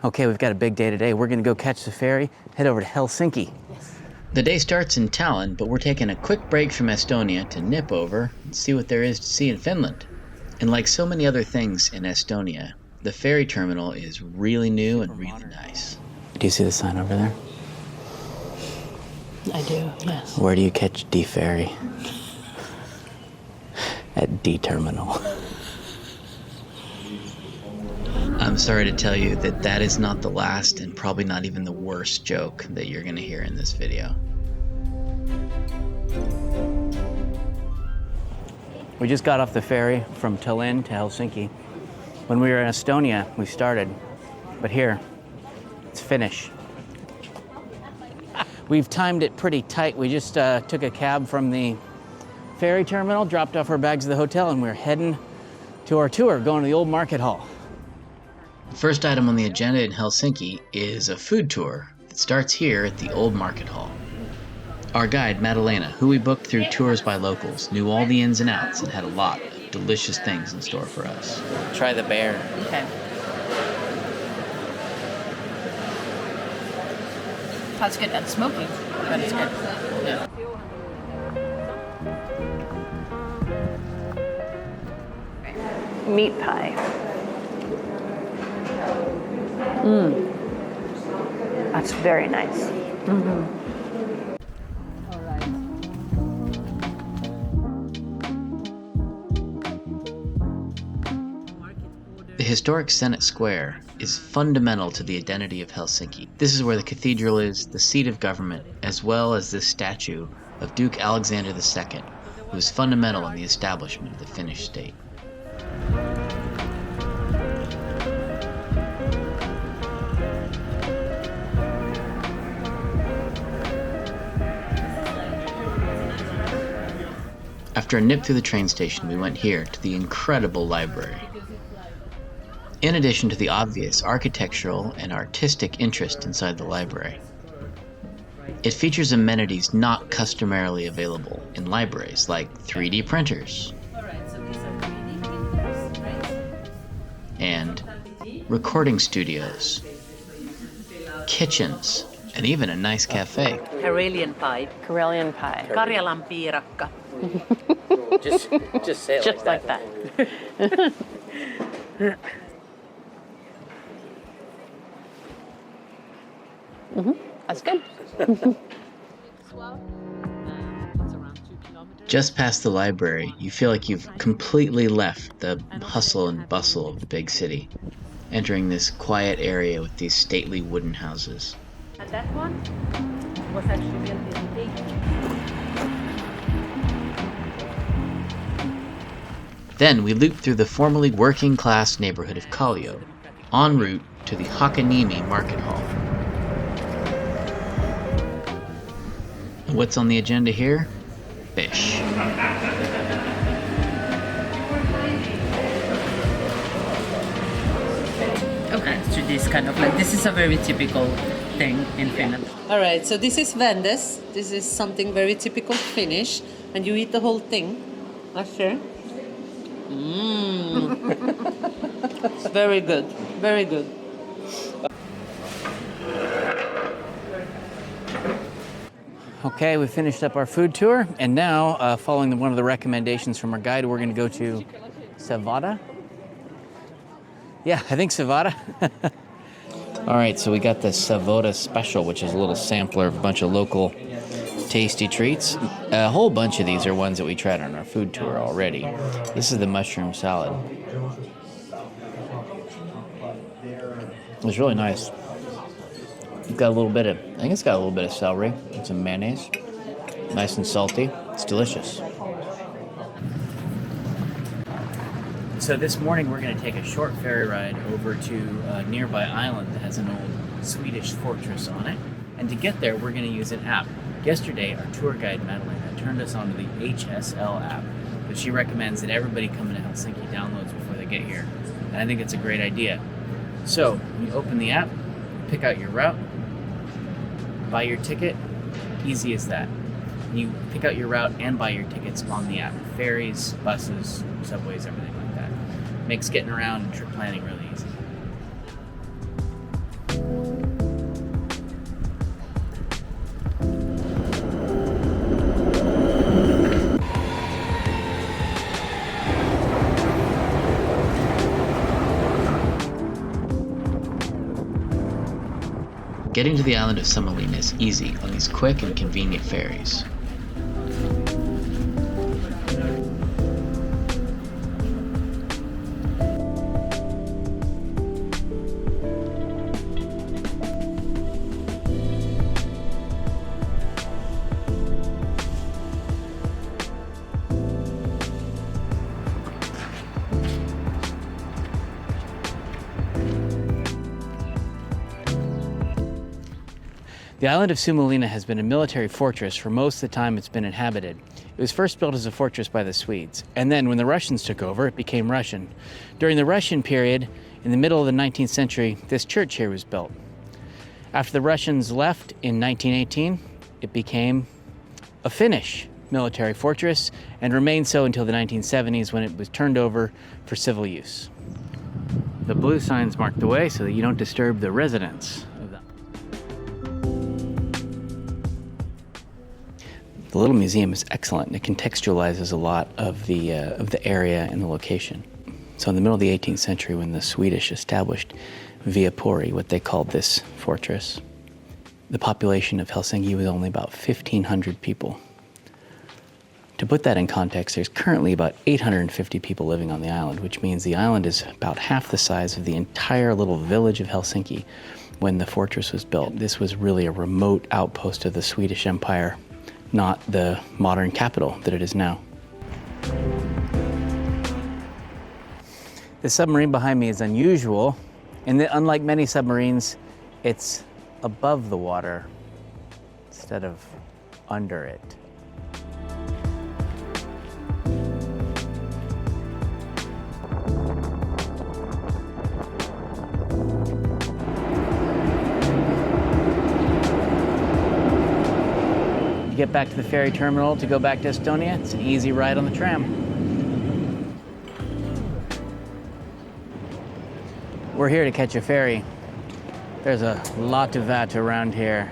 Okay, we've got a big day today. We're gonna go catch the ferry, head over to Helsinki. The day starts in Tallinn, but we're taking a quick break from Estonia to nip over and see what there is to see in Finland. And like so many other things in Estonia, the ferry terminal is really new and really nice. Do you see the sign over there? I do, yes. Where do you catch D ferry? At D terminal. I'm sorry to tell you that that is not the last and probably not even the worst joke that you're going to hear in this video. We just got off the ferry from Tallinn to Helsinki. When we were in Estonia, we started, but here, it's Finnish. We've timed it pretty tight. We just took a cab from the ferry terminal, dropped off our bags at the hotel, and we're heading to our tour, going to the old market hall. The first item on the agenda in Helsinki is a food tour that starts here at the old market hall. Our guide, Madalena, who we booked through Tours by Locals, knew all the ins and outs and had a lot of delicious things in store for us. Try the bear. Okay. That's good and smoky, but it's good. Yeah. Meat pie. That's very nice. The historic Senate Square is fundamental to the identity of Helsinki. This is where the cathedral is, the seat of government, as well as this statue of Duke Alexander II, who was fundamental in the establishment of the Finnish state. After a nip through the train station, we went here to the incredible library. In addition to the obvious architectural and artistic interest inside the library, it features amenities not customarily available in libraries like 3D printers and recording studios, kitchens, and even a nice cafe. Karelian pie. Karelian pie. Karjalan piirakka. Just say it Just like that. That's good. Just past the library, you feel like you've completely left the hustle and bustle of the big city, entering this quiet area with these stately wooden houses. And that one was actually built in 18. Then we loop through the formerly working-class neighborhood of Kallio, en route to the Hakaniemi Market Hall. And what's on the agenda here? Fish. Okay, so this kind of like, this is a very typical thing in Finland. All right, so this is vendes. This is something very typical Finnish, and you eat the whole thing. Actually. It's very good, very good. Okay, we finished up our food tour, and now, following one of the recommendations from our guide, we're going to go to Savada. Yeah, I think Savada. All right, so we got the Savoda Special, which is a little sampler of a bunch of local tasty treats. A whole bunch of these are ones that we tried on our food tour already. This is the mushroom salad. It's really nice. It's got a little bit of, I think it's got a little bit of celery and some mayonnaise. Nice and salty. It's delicious. So this morning we're going to take a short ferry ride over to a nearby island that has an old Swedish fortress on it. And to get there, we're going to use an app. Yesterday, our tour guide, Madalena, turned us onto the HSL app, but she recommends that everybody coming to Helsinki downloads before they get here. And I think it's a great idea. So, you open the app, pick out your route, buy your ticket, easy as that. You pick out your route and buy your tickets on the app. Ferries, buses, subways, everything like that. Makes getting around and trip planning really easy. Getting to the island of Suomenlinna is easy on these quick and convenient ferries. The island of Suomenlinna has been a military fortress for most of the time it's been inhabited. It was first built as a fortress by the Swedes, and then when the Russians took over, it became Russian. During the Russian period, in the middle of the 19th century, this church here was built. After the Russians left in 1918, it became a Finnish military fortress and remained so until the 1970s when it was turned over for civil use. The blue signs mark the way so that you don't disturb the residents of the The little museum is excellent. It contextualizes a lot of the area and the location. So in the middle of the 18th century, when the Swedish established Viapuri, what they called this fortress, the population of Helsinki was only about 1,500 people. To put that in context, there's currently about 850 people living on the island, which means the island is about half the size of the entire little village of Helsinki when the fortress was built. This was really a remote outpost of the Swedish Empire, not the modern capital that it is now. The submarine behind me is unusual, in that unlike many submarines, it's above the water instead of under it. You get back to the ferry terminal to go back to Estonia, it's an easy ride on the tram. We're here to catch a ferry. There's a lot of that around here.